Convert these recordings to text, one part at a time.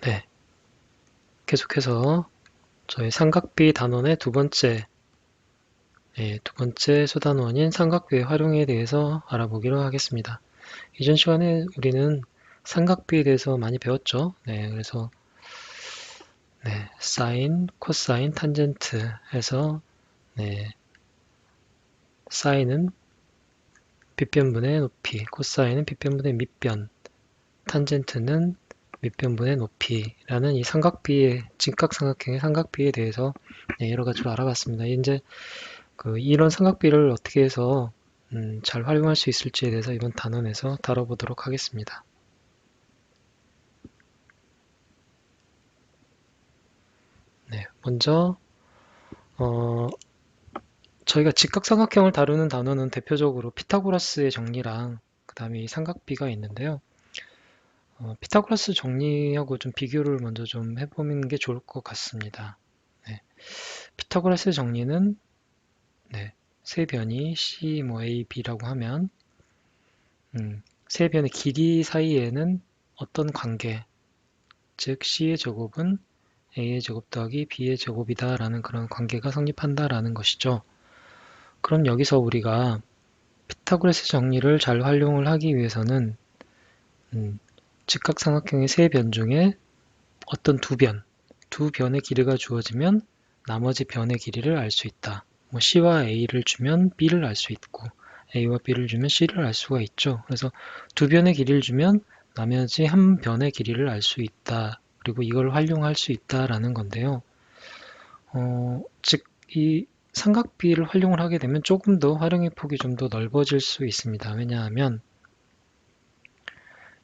네, 계속해서 저희 삼각비 단원의 두 번째 수단원인 삼각비의 활용에 대해서 알아보기로 하겠습니다. 이전 시간에 우리는 삼각비에 대해서 많이 배웠죠. 그래서 사인, 코사인, 탄젠트 해서 사인은 빗변분의 높이, 코사인은 빗변분의 밑변, 탄젠트는 밑변분의 높이라는 이 삼각비의 직각삼각형의 삼각비에 대해서 여러 가지로 알아봤습니다. 이제 이런 삼각비를 어떻게 해서 잘 활용할 수 있을지에 대해서 이번 단원에서 다뤄보도록 하겠습니다. 먼저 저희가 직각삼각형을 다루는 단어는 대표적으로 피타고라스의 정리랑 그 다음에 이 삼각비가 있는데요. 피타고라스 정리하고 좀 비교를 먼저 좀 해보는 게 좋을 것 같습니다. 피타고라스 정리는 세 변이 C, A, B라고 하면 세 변의 길이 사이에는 어떤 관계, 즉 C의 제곱은 A의 제곱 더하기 B의 제곱이다 라는 그런 관계가 성립한다 라는 것이죠. 그럼 여기서 우리가 피타고라스 정리를 잘 활용을 하기 위해서는 직각삼각형의 세 변 중에 어떤 두 변의 길이가 주어지면 나머지 변의 길이를 알 수 있다. C와 A를 주면 B를 알 수 있고 A와 B를 주면 C를 알 수가 있죠. 그래서 두 변의 길이를 주면 나머지 한 변의 길이를 알 수 있다. 그리고 이걸 활용할 수 있다라는 건데요. 즉, 이 삼각비를 활용을 하게 되면 조금 더 활용의 폭이 좀 더 넓어질 수 있습니다. 왜냐하면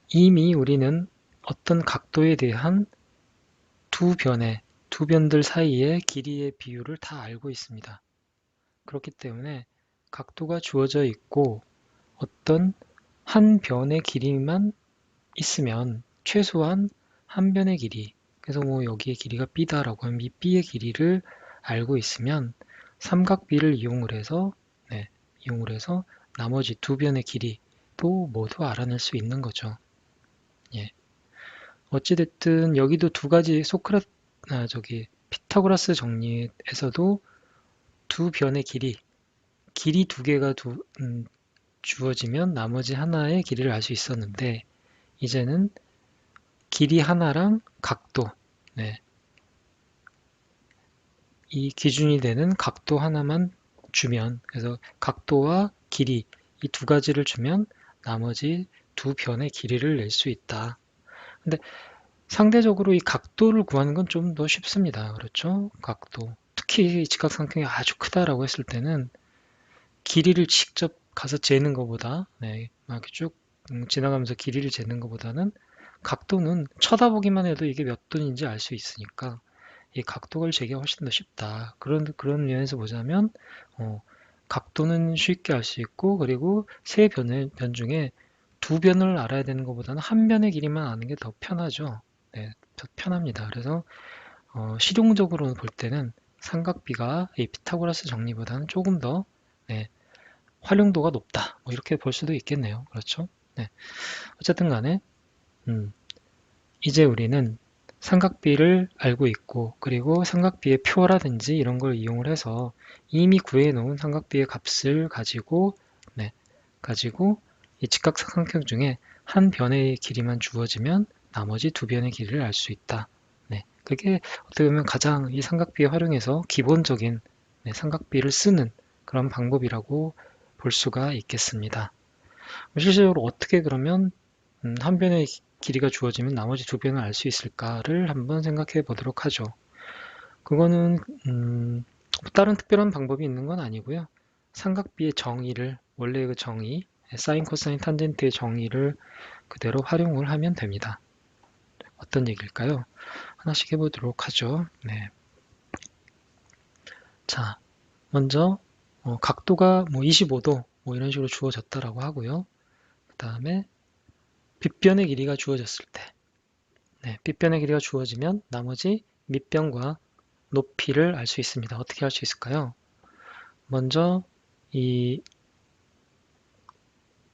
이미 우리는 어떤 각도에 대한 두 변들 사이의 길이의 비율을 다 알고 있습니다. 그렇기 때문에 각도가 주어져 있고 어떤 한 변의 길이만 있으면 최소한 한 변의 길이, 그래서 여기에 길이가 B다라고 하면 이 B의 길이를 알고 있으면 삼각비를 이용을 해서 나머지 두 변의 길이도 모두 알아낼 수 있는 거죠. 예. 어찌됐든 여기도 두 가지 피타고라스 정리에서도 두 변의 길이 두 개가 주어지면 나머지 하나의 길이를 알 수 있었는데 이제는 길이 하나랑 각도, 이 기준이 되는 각도 하나만 주면, 그래서 각도와 길이 이 두 가지를 주면 나머지 두 변의 길이를 낼 수 있다. 근데 상대적으로 이 각도를 구하는 건 좀 더 쉽습니다. 그렇죠? 각도. 특히 직각삼각형이 아주 크다라고 했을 때는 길이를 직접 가서 재는 것보다, 막 이렇게 쭉 지나가면서 길이를 재는 것보다는 각도는 쳐다보기만 해도 이게 몇 도인지 알 수 있으니까 이 각도를 재기가 훨씬 더 쉽다. 그런 면에서 보자면, 각도는 쉽게 알 수 있고, 그리고 변 중에 두 변을 알아야 되는 것보다는 한 변의 길이만 아는 게 더 편하죠. 더 편합니다. 그래서 실용적으로 볼 때는 삼각비가 이 피타고라스 정리보다는 조금 더 활용도가 높다. 이렇게 볼 수도 있겠네요. 그렇죠? 어쨌든 간에 이제 우리는 삼각비를 알고 있고 그리고 삼각비의 표라든지 이런 걸 이용을 해서 이미 구해 놓은 삼각비의 값을 가지고 이 직각삼각형 중에 한 변의 길이만 주어지면 나머지 두 변의 길이를 알 수 있다. 그게 어떻게 보면 가장 이 삼각비에 활용해서 기본적인 삼각비를 쓰는 그런 방법이라고 볼 수가 있겠습니다. 실질적으로 어떻게 그러면 한 변의 길이가 주어지면 나머지 두 변을 알 수 있을까를 한번 생각해 보도록 하죠. 그거는 다른 특별한 방법이 있는 건 아니고요. 삼각비의 정의를 원래의 그 정의, 사인, 코사인, 탄젠트의 정의를 그대로 활용을 하면 됩니다. 어떤 얘기일까요? 하나씩 해보도록 하죠. 자, 먼저 각도가 25도 이런 식으로 주어졌다라고 하고요. 그 다음에 빗변의 길이가 주어졌을 때 빗변의 길이가 주어지면 나머지 밑변과 높이를 알 수 있습니다. 어떻게 할 수 있을까요? 먼저 이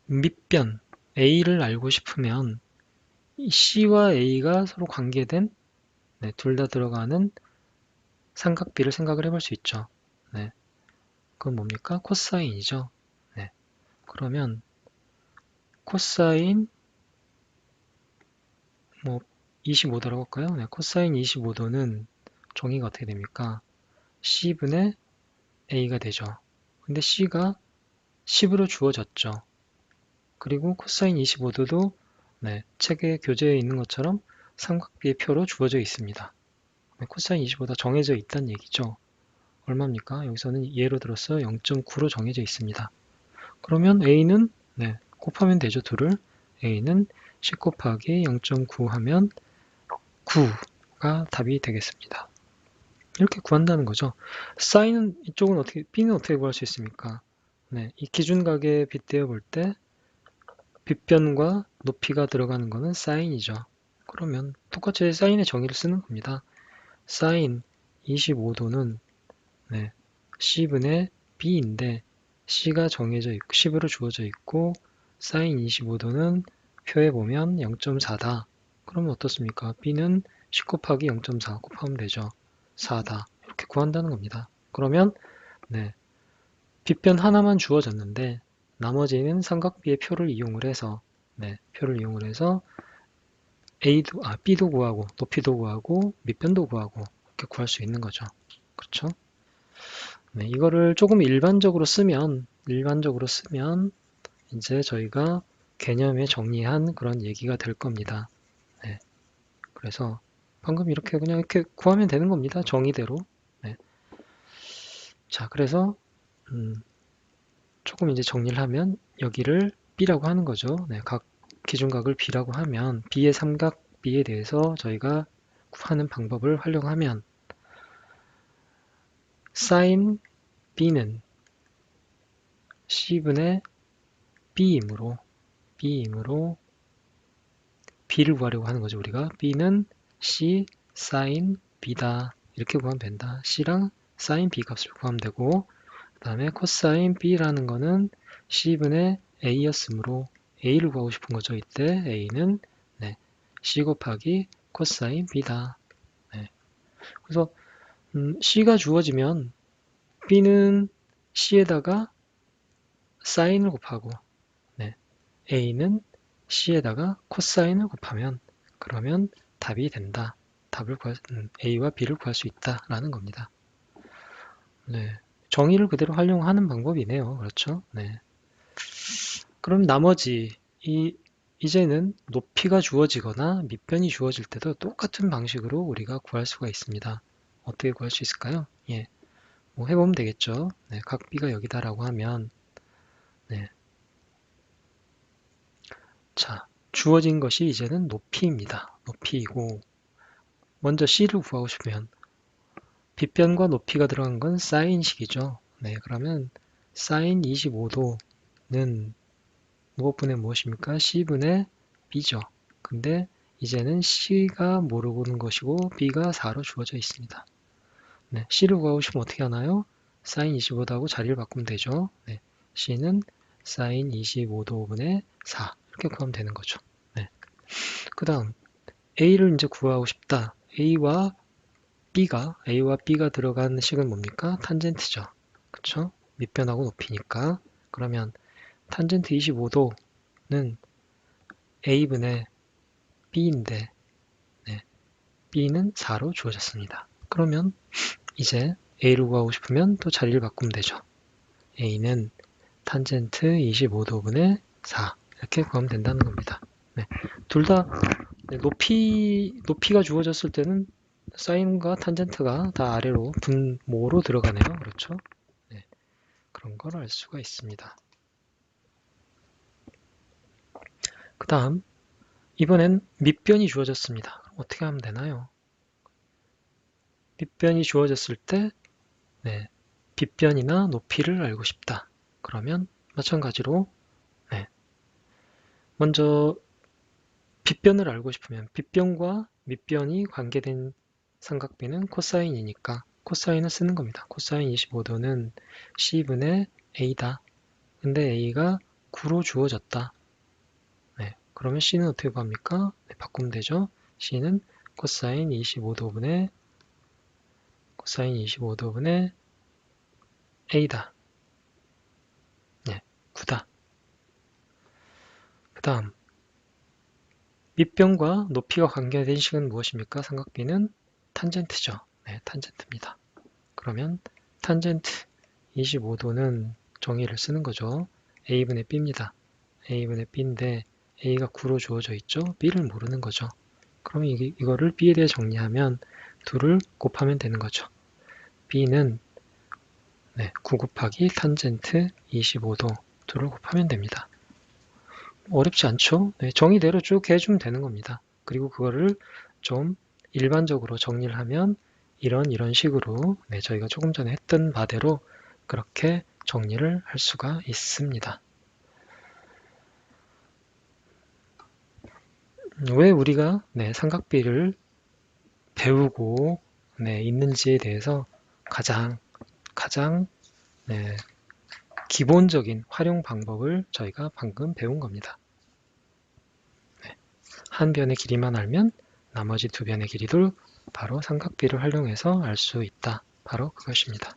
밑변 A를 알고 싶으면 C와 A가 서로 관계된 둘 다 들어가는 삼각비를 생각을 해볼 수 있죠. 네, 그건 뭡니까? 코사인이죠. 네, 그러면 코사인 뭐 25도라고 할까요? 네, 코사인 25도는 정의가 어떻게 됩니까? C분의 A가 되죠. 근데 C가 10으로 주어졌죠. 그리고 코사인 25도도 책에 교재에 있는 것처럼 삼각비의 표로 주어져 있습니다. 코사인 25도 정해져 있다는 얘기죠. 얼마입니까? 여기서는 예로 들어서 0.9로 정해져 있습니다. 그러면 A는 곱하면 되죠. 둘을. A는 10 곱하기 0.9 하면 9가 답이 되겠습니다. 이렇게 구한다는 거죠. 사인은 이쪽은 어떻게, B는 어떻게 구할 수 있습니까? 이 기준각에 빗대어 볼 때 빗변과 높이가 들어가는 거는 사인이죠. 그러면 똑같이 사인의 정의를 쓰는 겁니다. 사인 25도는 C분의 B인데 C가 정해져 있고 10으로 주어져 있고 사인 25도는 표에 보면 0.4다. 그러면 어떻습니까? B는 10 곱하기 0.4 곱하면 되죠. 4다. 이렇게 구한다는 겁니다. 그러면 빗변 하나만 주어졌는데 나머지는 삼각비의 표를 이용을 해서 B도 구하고 높이도 구하고 밑변도 구하고 이렇게 구할 수 있는 거죠. 그렇죠? 이거를 조금 일반적으로 쓰면 이제 저희가 개념에 정리한 그런 얘기가 될 겁니다. 그래서 방금 이렇게 그냥 이렇게 구하면 되는 겁니다. 정의대로. 자, 그래서 조금 이제 정리를 하면 여기를 B라고 하는 거죠. 각 기준각을 B라고 하면 B의 삼각비에 대해서 저희가 구하는 방법을 활용하면 sin B는 C분의 B이므로 B를 구하려고 하는 거죠. 우리가 B는 C sin B다. 이렇게 구하면 된다. C랑 sin B 값을 구하면 되고 그 다음에 코사인 B라는 거는 C분의 A였으므로 A를 구하고 싶은 거죠. 이때 A는 C 곱하기 코사인 B다. 그래서 C가 주어지면 B는 C에다가 사인을 곱하고 A는 C에다가 코사인을 곱하면 그러면 답이 된다. A와 B를 구할 수 있다라는 겁니다. 정의를 그대로 활용하는 방법이네요. 그렇죠? 그럼 나머지 이제는 높이가 주어지거나 밑변이 주어질 때도 똑같은 방식으로 우리가 구할 수가 있습니다. 어떻게 구할 수 있을까요? 뭐 해보면 되겠죠. 각 B가 여기다라고 하면 자, 주어진 것이 이제는 높이입니다. 높이이고 먼저 C를 구하고 싶으면 빗변과 높이가 들어간 건 사인식이죠. 그러면 사인 25도는 무엇분의 무엇입니까? C분의 B죠. 근데 이제는 C가 모르는 것이고 B가 4로 주어져 있습니다. C를 구하고 싶으면 어떻게 하나요? 사인 25도 하고 자리를 바꾸면 되죠. C는 사인 25도분의 4 이렇게 구하면 되는 거죠. 그 다음 A를 이제 구하고 싶다. A와 B가 들어간 식은 뭡니까? 탄젠트죠. 그쵸? 밑변하고 높이니까. 그러면 탄젠트 25도는 A분의 B인데 B는 4로 주어졌습니다. 그러면 이제 A를 구하고 싶으면 또 자리를 바꾸면 되죠. A는 탄젠트 25도분의 4 이렇게 구하면 된다는 겁니다. 둘 다 높이가 주어졌을 때는 사인과 탄젠트가 다 아래로 분모로 들어가네요. 그렇죠? 그런 걸 알 수가 있습니다. 그 다음 이번엔 밑변이 주어졌습니다. 어떻게 하면 되나요? 밑변이 주어졌을 때 빗변이나 높이를 알고 싶다. 그러면 마찬가지로 먼저 빗변을 알고 싶으면 빗변과 밑변이 관계된 삼각비는 코사인이니까 코사인을 쓰는 겁니다. 코사인 25도는 C분의 A다. 근데 A가 9로 주어졌다. 그러면 C는 어떻게 구합니까? 네, 바꾸면 되죠. C는 코사인 25도분의 A다. 네, 9다. 그 다음 밑변과 높이가 관계된 식은 무엇입니까? 삼각비는 탄젠트죠. 네, 탄젠트입니다. 그러면 탄젠트 25도는 정의를 쓰는 거죠. A분의 B입니다. A분의 B인데 A가 9로 주어져 있죠. B를 모르는 거죠. 그럼 이거를 B에 대해 정리하면 2를 곱하면 되는 거죠. B는 9 곱하기 탄젠트 25도 2를 곱하면 됩니다. 어렵지 않죠? 네, 정의대로 쭉 해주면 되는 겁니다. 그리고 그거를 좀 일반적으로 정리를 하면 이런 식으로 저희가 조금 전에 했던 바대로 그렇게 정리를 할 수가 있습니다. 왜 우리가 삼각비를 배우고 있는지에 대해서 가장 기본적인 활용 방법을 저희가 방금 배운 겁니다. 한 변의 길이만 알면 나머지 두 변의 길이도 바로 삼각비를 활용해서 알 수 있다. 바로 그것입니다.